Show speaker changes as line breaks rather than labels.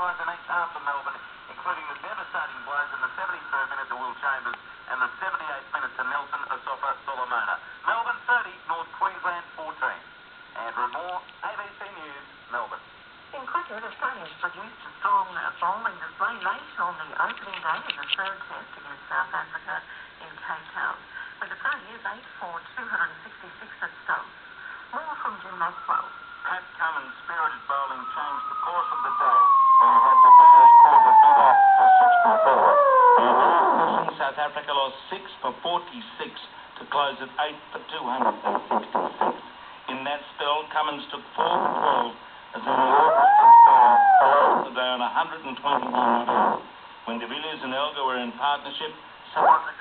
equalised in each half for Melbourne, including the devastating blows in the 73rd minute to Will Chambers and the 78th minute to Nelson Asofa Solomona. Melbourne 30, North Queensland 14. Andrew Moore, ABC News, Melbourne.
In cricket, Australia's produced a strong bowling display late on the opening day of the third test against South Africa in Cape Town, with Australia's 8 for 266 at stumps. More from Jim Maxwell.
Pat Cummins' spirited bowling changed the course of the day when he had the British call the bidder for 64.
South Africa lost 6 for 46 to close at 8 for 266. In that spell, Cummins took 4 for 12 as in the orchestra closed the day on 121 runs. When de Villiers and Elgar were in partnership, somewhat